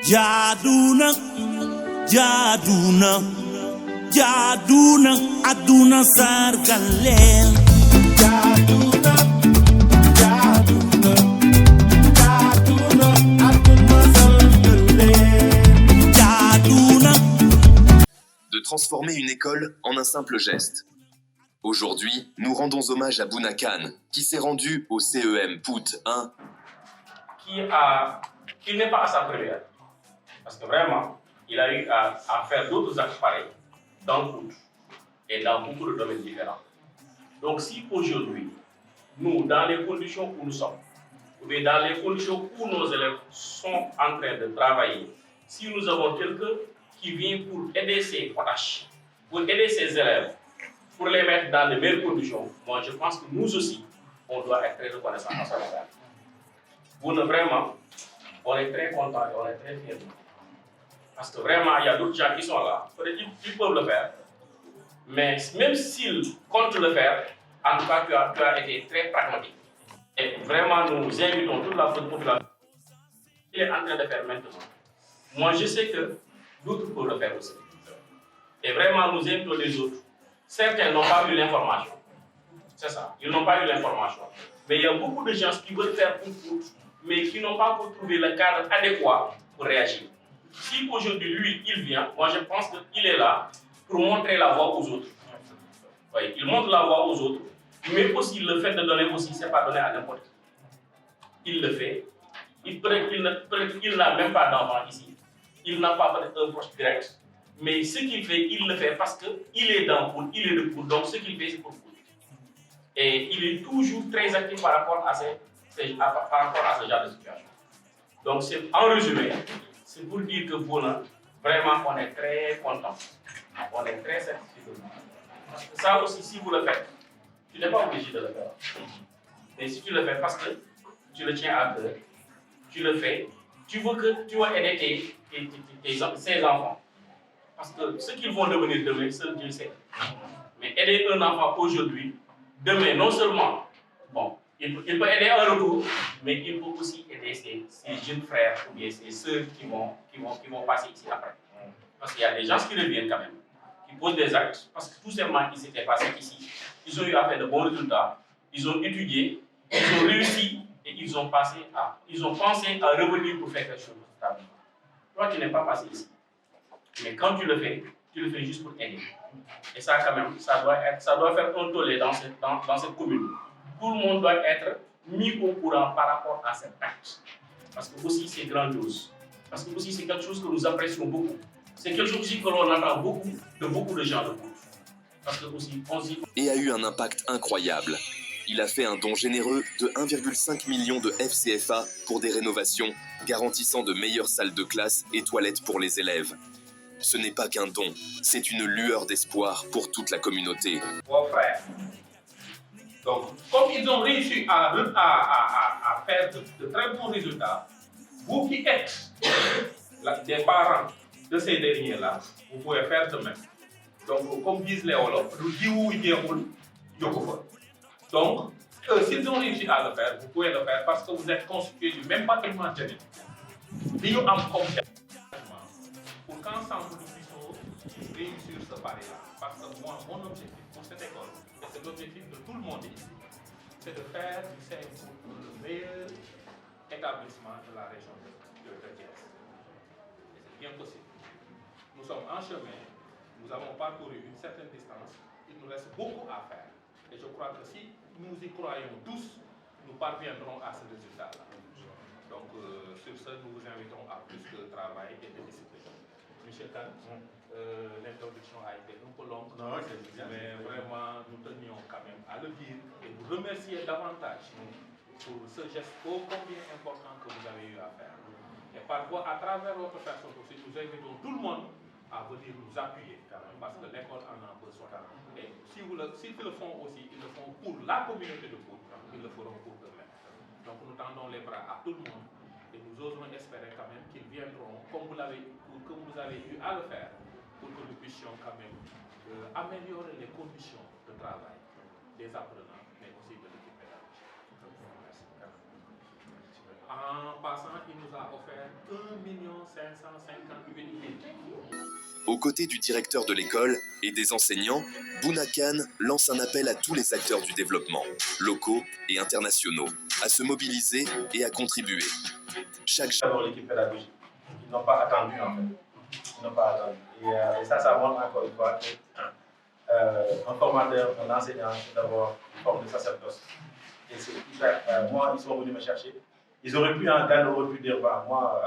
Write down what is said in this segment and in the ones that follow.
Jaduna, Jaduna, Jaduna, Aduna Sargalel. Jaduna, Jaduna, Jaduna, Aduna Sargalel. Jaduna. De transformer une école en un simple geste. Aujourd'hui, nous rendons hommage à Bouna Khan, qui s'est rendu au CEM Pout 1. Qui n'est pas à sa première. Parce que vraiment, il a eu à faire d'autres actes pareils dans le Pout et dans beaucoup de domaines différents. Donc si aujourd'hui, nous, dans les conditions où nous sommes, ou bien dans les conditions où nos élèves sont en train de travailler, si nous avons quelqu'un qui vient pour aider ses potaches, pour aider ses élèves, pour les mettre dans les meilleures conditions, moi je pense que nous aussi, on doit être très reconnaissants à ce moment-là. Vous, vraiment, on est très contents et on est très fiers. Parce que vraiment, il y a d'autres gens qui sont là. Peut-être qu'ils peuvent le faire. Mais même s'ils comptent le faire, en tout cas, tu as été très pragmatique. Et vraiment, nous invitons toute la population qui est en train de faire maintenant. Moi, je sais que d'autres peuvent le faire aussi. Et vraiment, nous invitons les autres. Certains n'ont pas eu l'information. C'est ça, ils n'ont pas eu l'information. Mais il y a beaucoup de gens qui veulent faire pour tout, mais qui n'ont pas trouvé le cadre adéquat pour réagir. Si aujourd'hui, lui, il vient, moi je pense qu'il est là pour montrer la voie aux autres. Oui, il montre la voie aux autres, mais aussi le fait de donner aussi, ce n'est pas donné à n'importe qui. Il le fait. Peut-être qu'il n'a même pas d'enfant ici. Il n'a pas un proche direct. Mais ce qu'il fait, il le fait parce qu'il est dans le pool, il est de pool. Donc ce qu'il fait, c'est pour le pool. Et il est toujours très actif par rapport à ce genre de situation. Donc en résumé, c'est pour dire que Bouna, vraiment, on est très content. On est très satisfait de vous. Parce que ça aussi, si vous le faites, tu n'es pas obligé de le faire. Mais si tu le fais parce que tu le tiens à cœur, tu le fais, tu veux que tu vas aider ses enfants. Parce que ce qu'ils vont devenir demain, seul Dieu sait. Mais aider un enfant aujourd'hui, demain, non seulement, bon, il peut aider un retour, mais il peut aussi aider ses jeunes frères ou bien ses sœurs qui vont passer ici après. Parce qu'il y a des gens qui reviennent quand même, qui posent des actes, parce que tout simplement, ils s'étaient passés ici. Ils ont eu à faire de bons résultats, ils ont étudié, ils ont réussi et ils ont pensé à revenir pour faire quelque chose de stable. Toi, tu n'es pas passé ici. Mais quand tu le fais juste pour aider. Et ça, quand même, ça doit faire un tollé dans cette commune. Tout le monde doit être mis au courant par rapport à cet acte. Parce que aussi, c'est grandiose. Parce que aussi, c'est quelque chose que nous apprécions beaucoup. C'est quelque chose aussi que l'on entend beaucoup de gens de beaucoup. Parce que aussi, Et a eu un impact incroyable. Il a fait un don généreux de 1,5 million de FCFA pour des rénovations, garantissant de meilleures salles de classe et toilettes pour les élèves. Ce n'est pas qu'un don, c'est une lueur d'espoir pour toute la communauté. Vos frères. Donc, comme ils ont réussi à faire de très bons résultats, vous qui êtes des parents de ces derniers-là, vous pouvez faire de même. Donc, comme disent les Wolofs, donc, s'ils ont réussi à le faire, vous pouvez le faire parce que vous êtes constitués du même patrimoine génétique. Pour qu'ensemble nous puissions réussir ce pari-là. Parce que moi, mon objectif pour cette école, et c'est l'objectif de tout le monde ici, c'est de faire du CEM le meilleur établissement de la région de Thiès. Et c'est bien possible. Nous sommes en chemin, nous avons parcouru une certaine distance, il nous reste beaucoup à faire. Et je crois que si nous y croyons tous, nous parviendrons à ce résultat-là. Donc, sur ce, nous vous invitons à plus de travail et de discipline. Monsieur Khan, l'introduction a été un peu longue, mais vraiment, nous tenions quand même à le dire et vous remercier davantage pour ce geste ô combien important que vous avez eu à faire. Et parfois, à travers votre personne aussi, nous invitons tout le monde à venir nous appuyer quand même, parce que l'école en a besoin. Et s'ils le font aussi, ils le font pour la communauté de Pout, ils le feront pour eux-mêmes. Donc nous tendons les bras à tout le monde et nous osons espérer quand même qu'ils viendront comme vous avez eu à le faire pour que nous puissions quand même améliorer les conditions de travail des apprenants, mais aussi de l'équipe pédagogique. Merci. En passant, il nous a offert 1 558 000. Aux côtés du directeur de l'école et des enseignants, Bounakan lance un appel à tous les acteurs du développement, locaux et internationaux, à se mobiliser et à contribuer. D'abord l'équipe pédagogique, ils n'ont pas attendu en fait. Ils n'ont pas attendu. Et ça montre encore une fois qu'un formateur, un enseignant, c'est d'abord une forme de sacerdoce. Et c'est hyper, moi, ils sont venus me chercher. Ils auraient pu, un gars aurait pu dire, bah, moi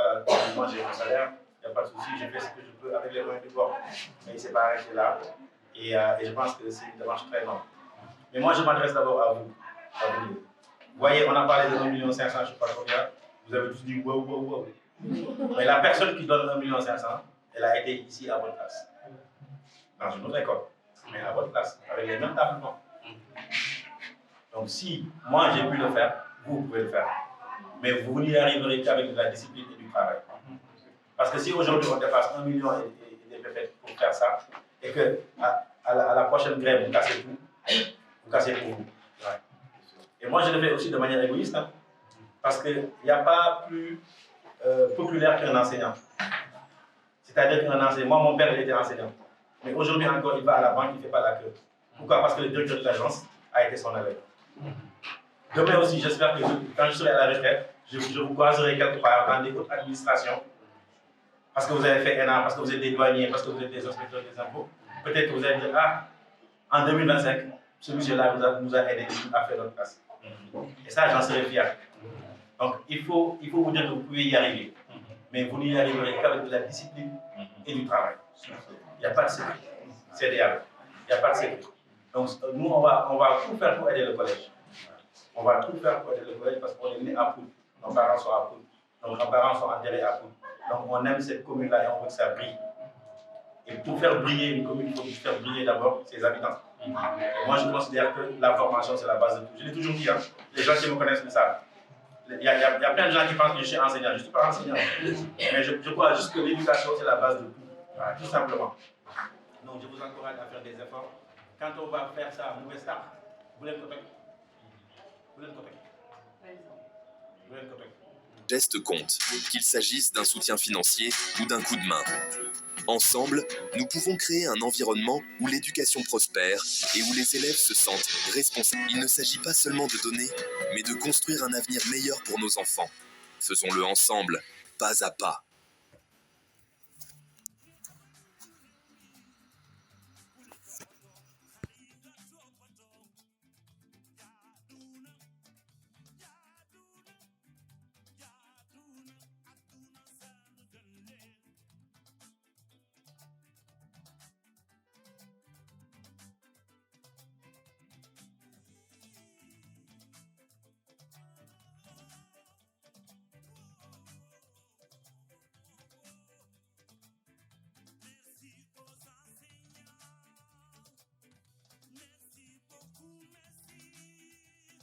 j'ai mon salaire, il n'y a pas de souci, je fais ce que je peux avec les moyens du bord. Mais il ne s'est pas arrêté là. Et je pense que c'est une démarche très longue. Mais moi, je m'adresse d'abord à vous. Vous voyez, on a parlé de 1 500 000, je ne sais pas combien. Vous avez tous dit wow. Mais la personne qui donne 1 500 000, elle a été ici à votre place. Dans une autre école. Mais à votre place, avec les mêmes tablements. Donc si moi j'ai pu le faire, vous pouvez le faire. Mais vous n'y arriverez qu'avec de la discipline et du travail. Parce que si aujourd'hui on dépasse 1 million et des pépettes pour faire ça, et que à la prochaine grève vous cassez tout, vous cassez pour vous. Ouais. Et moi je le fais aussi de manière égoïste, hein, parce qu'il n'y a pas plus populaire qu'un enseignant. C'est-à-dire qu'un enseignant, moi mon père il était enseignant, mais aujourd'hui encore il va à la banque, il ne fait pas la queue. Pourquoi? Parce que le directeur de l'agence a été son élève. Demain aussi, j'espère que quand je serai à la retraite, je vous croiserai quelque part dans des autres administrations, parce que vous avez fait ENA, parce que vous êtes des douaniers, parce que vous êtes des inspecteurs des impôts. Peut-être que vous allez dire, ah, en 2025, ce monsieur-là nous a aidé à faire notre place. Et ça, j'en serai fier. Donc, il faut vous dire que vous pouvez y arriver. Mais vous n'y arriverez qu'avec de la discipline et du travail. Il n'y a pas de secret. C'est réel. Il n'y a pas de secret. Donc, nous, on va tout faire pour aider le collège. On va tout faire pour aider le collège parce qu'on est né à Poudre. Nos parents sont à Poudre. Donc, nos parents sont enterrés à Poudre. Donc, on aime cette commune-là et on veut que ça brille. Et pour faire briller une commune, il faut faire briller d'abord ses habitants. Et moi, je considère que la formation, c'est la base de tout. Je l'ai toujours dit, hein. Les gens qui me connaissent le savent. Il y a plein de gens qui pensent que je suis enseignant. Je ne suis pas enseignant. Mais je crois juste que l'éducation, c'est la base de tout. Voilà, tout simplement. Donc, je vous encourage à faire des efforts. Quand on va faire ça à mauvaise table, vous l'êtes correct. Vous l'êtes correct. Vous l'êtes correct. Geste compte, qu'il s'agisse d'un soutien financier ou d'un coup de main. Ensemble, nous pouvons créer un environnement où l'éducation prospère et où les élèves se sentent responsables. Il ne s'agit pas seulement de donner, mais de construire un avenir meilleur pour nos enfants. Faisons-le ensemble, pas à pas.